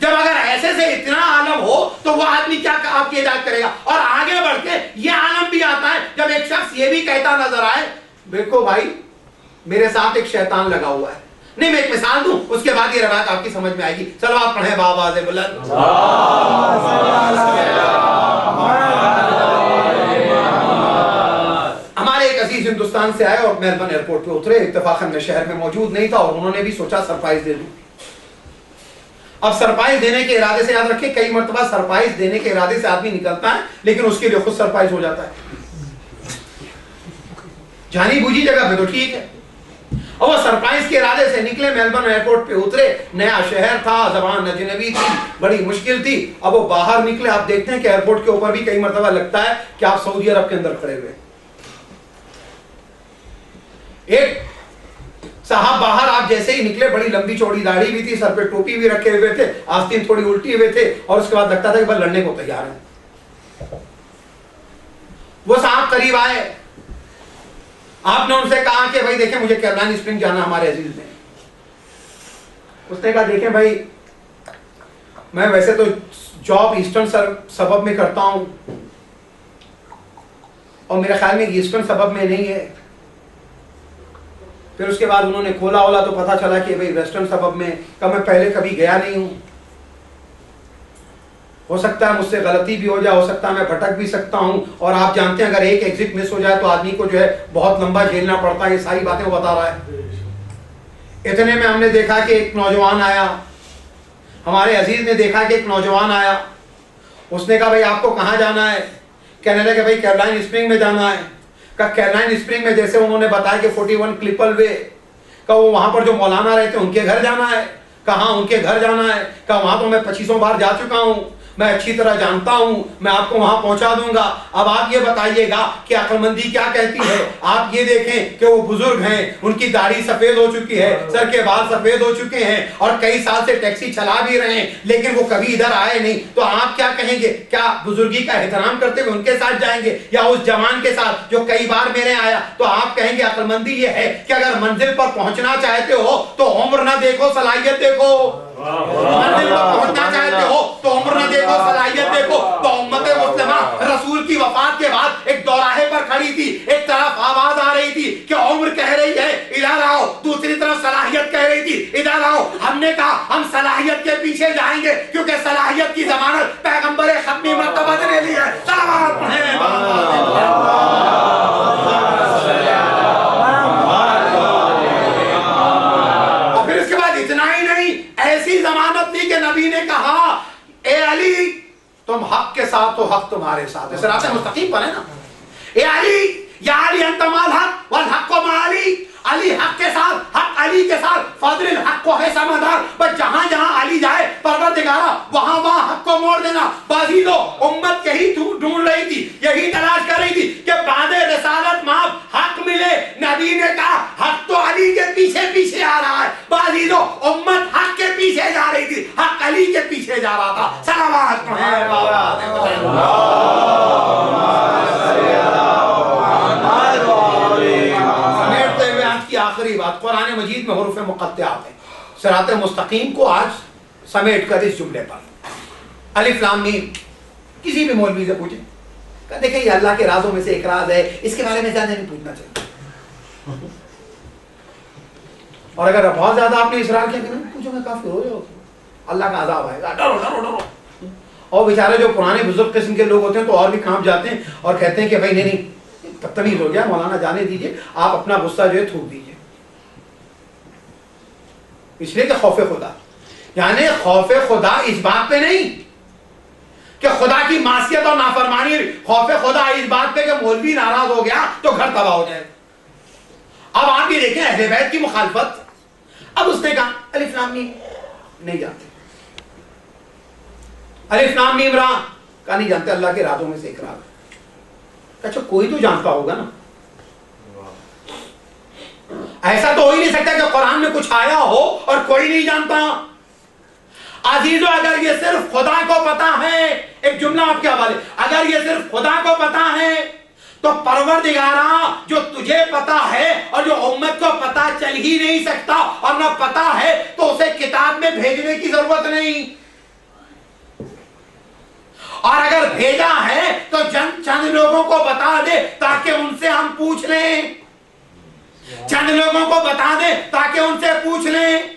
जब अगर ऐसे से इतना आलम हो तो वो आदमी क्या आपकी इजाजत करेगा? और आगे बढ़ के ये आलम भी आता है जब एक शख्स ये भी कहता नजर आए, देखो भाई मेरे साथ एक शैतान लगा हुआ है। नहीं, मैं एक मिसाल दूं, उसके बाद ये रवायत आपकी समझ में आएगी। चलो आप पढ़े बाबाज़े बुलंद। हमारे एक अजीज हिंदुस्तान से आए और मेलबर्न एयरपोर्ट पे उतरे। इत्तेफाकन मैं शहर में मौजूद नहीं था और उन्होंने भी सोचा सरप्राइज दे दूं। अब सरप्राइज देने के इरादे से, याद रखिए कई मर्तबा सरप्राइज देने के इरादे से आदमी निकलता है लेकिन उसके लिए खुद सरप्राइज हो जाता है। जानी बूझी जगह पे तो ठीक है, और वो सरप्राइज के इरादे से निकले, मेलबर्न एयरपोर्ट पे उतरे। नया शहर था, जबान अजनबी थी, बड़ी मुश्किल थी। अब वो बाहर निकले, आप देखते हैं कि एयरपोर्ट के ऊपर भी कई मर्तबा लगता है कि आप सऊदी अरब के अंदर खड़े हुए। एक साहब बाहर आप जैसे ही निकले, बड़ी लंबी चौड़ी दाढ़ी भी थी, सर पे टोपी भी रखे हुए थे, आस्तीन थोड़ी उल्टी हुए थे, और उसके बाद लगता था कि बस लड़ने को तैयार है। वो साहब करीब आए, आपने उनसे कहा कि भाई देखें मुझे कैरोलाइन स्प्रिंग जाना हमारे अजीज ने। उसने कहा देखें भाई मैं वैसे तो जॉब ईस्टर्न सबब में करता हूं और मेरे ख्याल में ईस्टर्न सबब में नहीं है। फिर उसके बाद उन्होंने खोला होला तो पता चला कि भाई वेस्टर्न सबब में। का मैं पहले कभी गया नहीं हूं, हो सकता है मुझसे गलती भी हो जाए, हो सकता है मैं भटक भी सकता हूं, और आप जानते हैं अगर एक एग्जिट मिस हो जाए तो आदमी को जो है बहुत लंबा झेलना पड़ता है। ये सारी बातें वो बता रहा है। इतने में हमने देखा कि एक नौजवान आया, हमारे अजीज ने देखा कि एक नौजवान आया। उसने कहा भाई आपको कहाँ जाना है? कहने लगे भाई कैरोलाइन स्प्रिंग में जाना है। का कैरोलाइन स्प्रिंग में जैसे उन्होंने बताया कि 41 क्लिपल वे का, वो वहां पर जो मौलाना रहते हैं उनके घर जाना है। कहाँ उनके घर जाना है? का वहां तो मैं 25 बार जा चुका हूं, मैं अच्छी तरह जानता हूं, मैं आपको वहां पहुंचा दूंगा। अब आप ये बताइएगा कि अक्लमंदी क्या कहती है। आप ये देखें कि वो बुजुर्ग हैं, उनकी दाढ़ी सफेद हो चुकी है, सर के बाल सफेद हो चुके हैं और कई साल से टैक्सी चला भी रहे हैं, लेकिन वो कभी इधर आए नहीं। तो आप क्या कहेंगे? क्या बुजुर्गी का एहतराम करते हुए उनके साथ जाएंगे या उस जवान के साथ जो कई बार मेरे आया? तो आप कहेंगे अक्लमंदी ये है कि अगर मंजिल पर पहुंचना चाहते हो तो उम्र ना देखो, सलाहियत देखो। मंजिल पर पहुंचना चाहते हो तो उम्र ना देखो, सलाहियत देखो। तो उम्मत मुस्लिमा रसूल की वफात के बाद एक दौराहे पर खड़ी थी। एक तरफ आवाज आ रही थी कि उम्र कह रही है इधर आओ, दूसरी तरफ सलाहियत कह रही थी इधर आओ। हमने कहा हम सलाहियत के पीछे जाएंगे क्योंकि सलाहियत की जमानत पैगंबर खत्मी मर्तबा ने ली है। सलावत पढ़ें। और फिर इसके बाद इतना ही नहीं, ऐसी जमानत थी कि नबी ने कहा ए अली तुम हक के साथ हो, हक तुम्हारे साथ है। सिरात मुस्तकीम पर है ना। ए अली या अली अंतमाल हक वल हक को माली। अली हक के साथ, हक अली के साथ, फजल हक को है समझदार। बस जहां जहां अली जाए परवरदिगारा वहां वहां हक को मोड़ देना। बाजी लो, उम्मत के यही ढूंढ रही थी, यही तलाश कर रही थी कि बादे रिसालत माप हक मिले। नबी ने कहा हक तो अली के पीछे पीछे आ रहा है। बाजी तो उम्मत हक के पीछे जा रही थी, हक अली के पीछे जा रहा था। सलावत समेटते हुए आज की आखिरी बात, कुरान मजीद में हुरूफ मुक़त्तआत है। सिरात मुस्तकीम को आज समेट कर इस जुमले पर अलिफ लाम मीम, किसी भी मौलवी से पूछे, देखिए ये अल्लाह के राजों में से एक राज है, इसके बारे में ज्यादा नहीं पूछना चाहिए। और अगर बहुत ज्यादा आपने इसरार किया कि पूछोगे काफिर हो जाओगे, अल्लाह का अज़ाब आएगा, डरो डरो डरो। और बेचारे जो पुराने बुजुर्ग किस्म के लोग होते हैं तो और भी कांप जाते हैं और कहते हैं कि भाई नहीं बदतमीज हो गया, मौलाना जाने दीजिए, आप अपना गुस्सा जो है थूक दीजिए। इसलिए कि खौफ खुदा, यानी खौफ खुदा इस बात पे नहीं कि खुदा की मासियत और नाफरमानी, खौफ खुदा इस बात पे कि मौलवी नाराज हो गया तो घर तबाह हो जाए। अब आप ये देखें अहले बैत की मुखालफत। अब उसने कहा अलिफ लाम मीम नहीं जानते, अलिफ लाम मीम रा का नहीं जानते, अल्लाह के रातों में से एक रात। अच्छा कोई तो जानता होगा ना, ऐसा तो हो ही नहीं सकता कि कुरान में कुछ आया हो और कोई नहीं जानता। अजीजों अगर ये सिर्फ खुदा को पता है, एक जुमला आपके हवाले, अगर ये सिर्फ खुदा को पता है तो परवरदिगारा जो तुझे पता है और जो उम्मत को पता चल ही नहीं सकता और न पता है तो उसे किताब में भेजने की जरूरत नहीं। और अगर भेजा है तो चंद लोगों को बता दे ताकि उनसे हम पूछ लें, चंद लोगों को बता दे ताकि उनसे पूछ लें।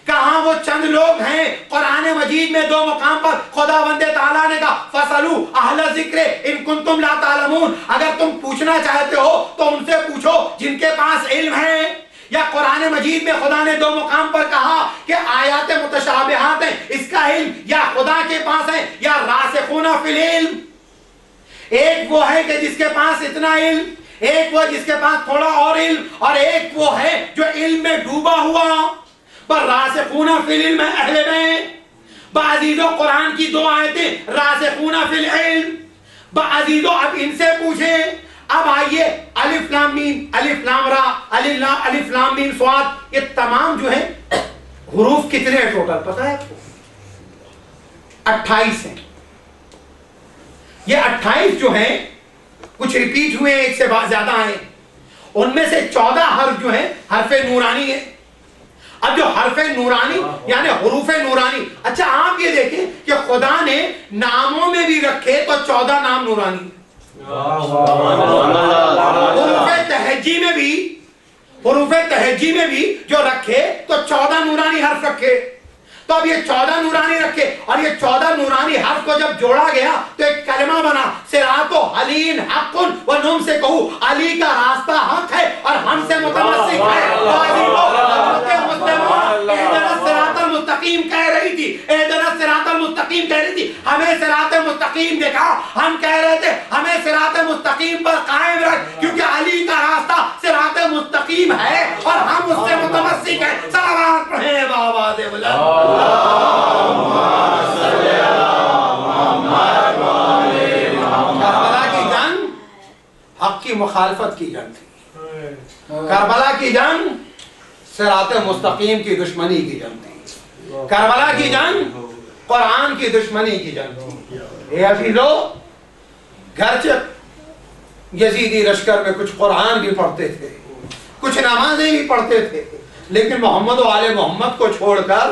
कहां वो चंद लोग हैं? कुरान मजीद में दो मुकाम पर खुदावंदे ताला ने कहा फसलू अहले ज़िक्र इन कुंतुम ला तालमून, अगर तुम पूछना चाहते हो तो उनसे पूछो जिनके पास इल्म है। या कुरान मजीद में खुदा ने दो मुकाम पर कहा कि आयात मुतशाबिहात हैं, इसका इल्म या खुदा के पास है या रासिखूना फिल इल्म। एक वो है कि जिसके पास इतना इल्म, एक वो जिसके पास थोड़ा और इल्म, और एक वो है जो इल्म में डूबा हुआ। पर रासिखूना फिल इल्म अहले में बाजीदो कुरान की दो आयतें रासिखूना फिल इल्म बाजीदो। अब इनसे पूछें। अब आइए अलिफ लाम मीम, अलिफ लाम रा, अलिफ लाम मीम स्वाद, ये तमाम जो है हुरूफ कितने हैं टोटल पता है आपको? 28 हैं। ये 28 जो हैं कुछ रिपीट हुए, एक से ज्यादा हैं। उनमें से 14 हर्फ जो है हरफे नूरानी है। अब जो हरफे नूरानी यानी हुरूफे नूरानी, अच्छा आप ये देखें कि खुदा ने नामों में भी रखे तो 14 नाम नूरानी, हुरूफे तहज्जी में भी जो रखे तो 14 नूरानी हर्फ रखे। तो अब ये 14 नूरानी रखे और ये 14 नूरानी हर्फ को जब जोड़ा गया तो एक कलमा बना, सिरातो अलीन हक़ुन व नुम से कहूं अली का रास्ता हक है और हमसे मुतमस्सिक है। मुस्तकीम कह रही थी, मुस्तकीम कह रही थी, हमें सिरात मुस्तकीम देखा, हम कह रहे थे हमें सिरात मुस्तकीम पर कायम रख, क्योंकि अली का रास्ता सिरात मुस्तकीम है और हम उससे मुतमस्सिक हैं। सलावत पढ़ें बाबा दे बुलंद। करबला की जंग हक की मुखालफत की जंग थी। करबला की जंग सिरात मुस्तकीम की दुश्मनी की जंग थी। करबला की जंग कुरान की दुश्मनी की जंग थी। अभी लोग घर यजीदी लश्कर में कुछ कुरान भी पढ़ते थे, कुछ नमाजें भी पढ़ते थे, लेकिन मोहम्मद और आले मोहम्मद को छोड़कर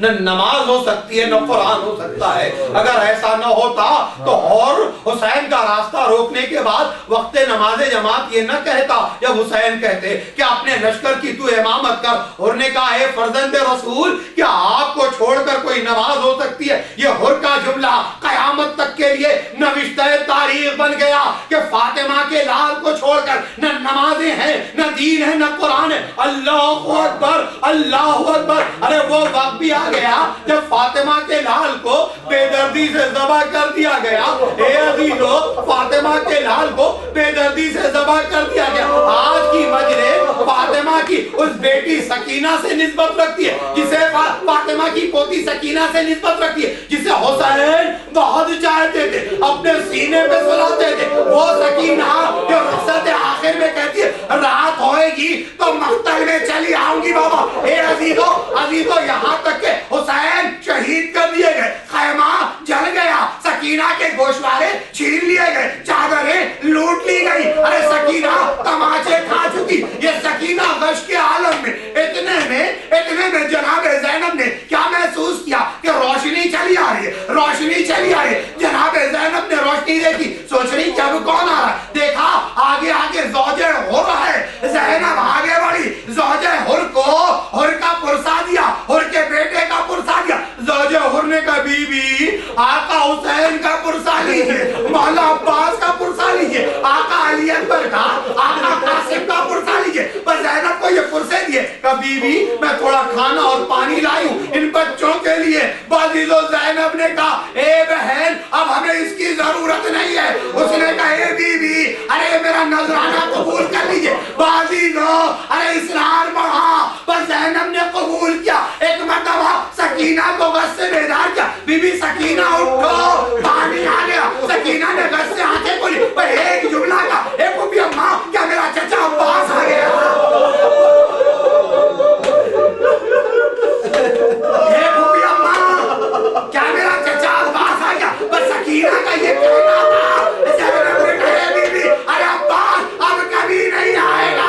न नमाज हो सकती है न कुरान हो सकता है। अगर ऐसा न होता तो और हुसैन का रास्ता रोकने के बाद वक्त नमाज जमात ये न कहता जब हुसैन कहते कि अपने लश्कर की तू इमामत कर। और ने कहा है फर्जंद रसूल, क्या आपको छोड़कर कोई नमाज हो सकती है? ये हुर का जुमला कयामत तक के लिए नविश्ते तारीख बन गया कि फातिमा के लाल को छोड़कर न नमाजें हैं, न दीन है, न कुरान है। अल्लाहु अकबर, अल्लाहु अकबर। अरे वो वक्त भी आ गया जब फातिमा के लाल को बेदर्दी से ज़बह कर दिया गया। फातिमा के लाल को बेदर्दी से ज़बह कर दिया गया। आज की मजलिस फातिमा की उस बेटी सकीना से निस्बत रखती है, जिसे फातिमा की पोती सकीना से निस्बत रखती है, जिसे हुसैन बहुत चाहते थे, अपने सीने पे सुलाते थे। वो सकीना जो रुखसत आखिर में कहती है रात होएगी तो मख्तल में चली आऊंगी बाबा। ए अजीजों यहाँ तक के हुसैन शहीद कर दिए गए, खैमा जल गया, सकीना के गोशवारे छीन लिए गए, चादरें लूट ली गई। अरे सकीना तमाचे खा चुकी। ये सकीना गश के आलम में इतने में जनाब ज़ैनब ने क्या महसूस किया कि रोशनी चली आ रही है, रोशनी चली आ रही है। जनाब ज़ैनब ने रोशनी देखी, सोच रही कि अब कौन आ रहा है। देखा आगे ज़ौजे हुर है। ज़ैनब आगे बढ़ी, ज़ौजे हुर को हुर का पुरसा दिया, हुर के बेटे का पुरसा दिया। ज़ौजे हुर ने कहा बीबी आका हुसैन का पुरसा लीजिए, मौला अब्बास का पुरसा लीजिए, आका अली अकबर का, आका कासिम का पुरसा लीजिए। पर ज़ैनब को ये पुरसे दिए, कहा बीबी मैं थोड़ा खाना और पानी लाई हूं इन बच्चों के लिए। बाजीज़ो ज़ैनब ने कहा ए बहन अब हमें इसकी जरूरत नहीं है। उसने कहा ए बीबी अरे मेरा नजराना कबूल कर लीजिए। बाजीज़ो अरे इसरार बढ़ा, पर ज़ैनब ने कबूल किया। एक मर्तबा सकीना को गश से बेदार किया, बीबी सकीना उठो पानी आ गया। सकीना ने गश से आंखें खोली, पर एक जुमला का ए पुपी अम्मा क्या मेरा चचा अब्बास आ गया। क्या मेरा चचा अब्बास आ गया। बस सकीना का ये कहना था। ज़ैनब ने कहा बीबी अरे अब्बास अब कभी नहीं आएगा।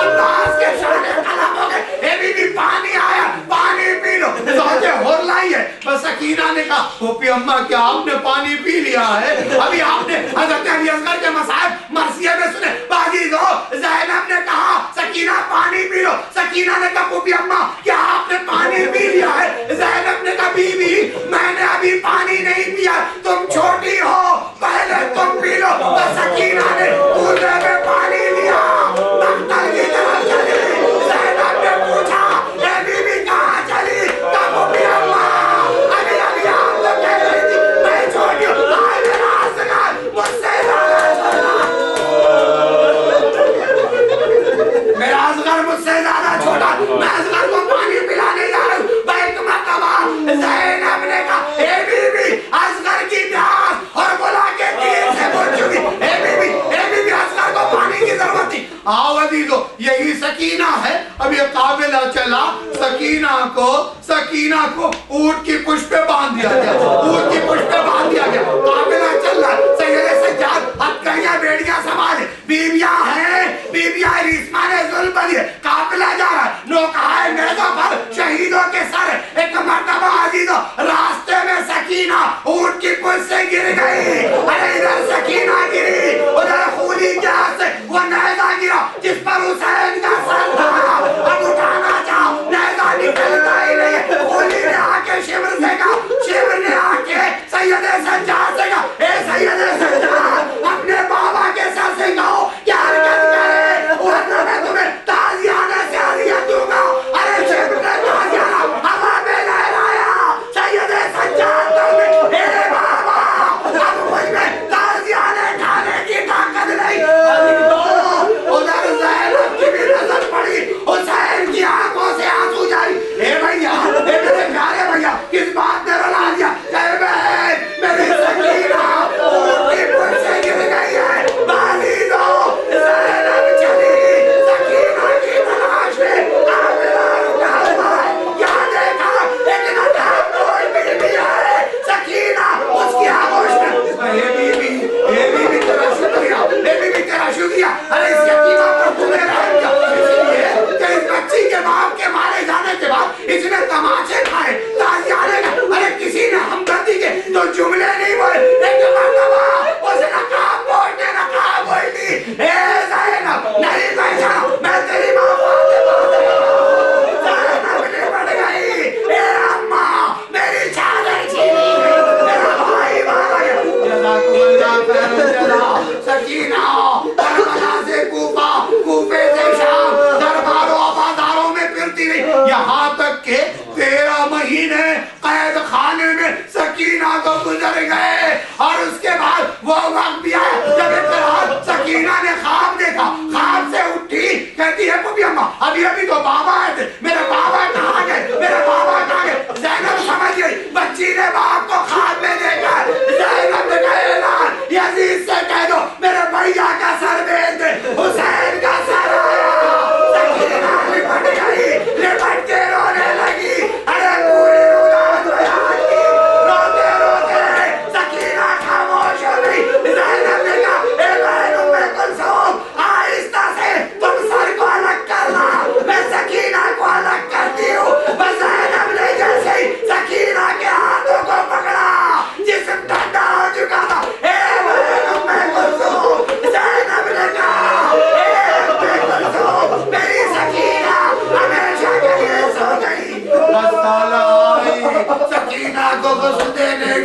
अब्बास के शाने कलम हो गए। ए बीबी पानी आया, पानी पी लो। ज़ौजे हुर लाई है। बस सकीना ने कहा फूफी अम्मा क्या आपने पानी पी लिया है? अभी आपने हज़रत अली असगर के मसाइब मरसिया में सुने। बाजीज़ो ज़ैनब ने कहा सकीना पानी पी लो। सकीना ने कहा फूफी अम्मा क्या आपने पानी पी लिया है? ज़ैनब ने कहा बीबी मैंने अभी पानी नहीं पिया, तुम छोटी हो पहले तुम पी लो। बस सकीना ने कूलर में पानी लिया, मख्तल की तरफ चली। ज़ैनब ने पूछा ए बीबी कहाँ चली? कहा फूफी अम्मा अभी आप तो कह रही थी मैं छोटी हूँ, आज मेरा असगर मुझसे ज्यादा छोटा, मेरा असगर मुझसे ज्यादा छोटा, मैं असगर को पानी पिलाने जा रहा हूँ। ज़ैनब ने कहा ए बीबी असगर की प्यास और बुला के तीर से बुझ चुकी। ए बीबी असगर को पानी की जरूरत थी। आओ अजीजों यही सकीना है। अब ये काफिला चला, सकीना को ऊंट की पुष्प पे बांध दिया गया, ऊंट की पुष्प पे बांध दिया गया। काफिला चल रहा है, सैयद सज्जाद हथकड़ियां बेड़ियां संभाले, बीबियां हैं, बीबियां रिस्मा ने जुल्म बनी है। काफिला जा रहा है, नौकाए नेज़ा पर शहीदों के सर। एक मर्तबा अजीजों रास्ते में सकीना ऊंट की पुष्प से गिर गई। अरे इधर सकीना गिरी, उधर खूनी के हाथ से वो नेज़ा गिरा जिस पर हुसैन का सर था। अब उठाना चाहो नेज़ा निकलता ही नहीं। खूनी ने आके शिवर से कहा, शिवर ने आके सैयद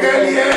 के लिए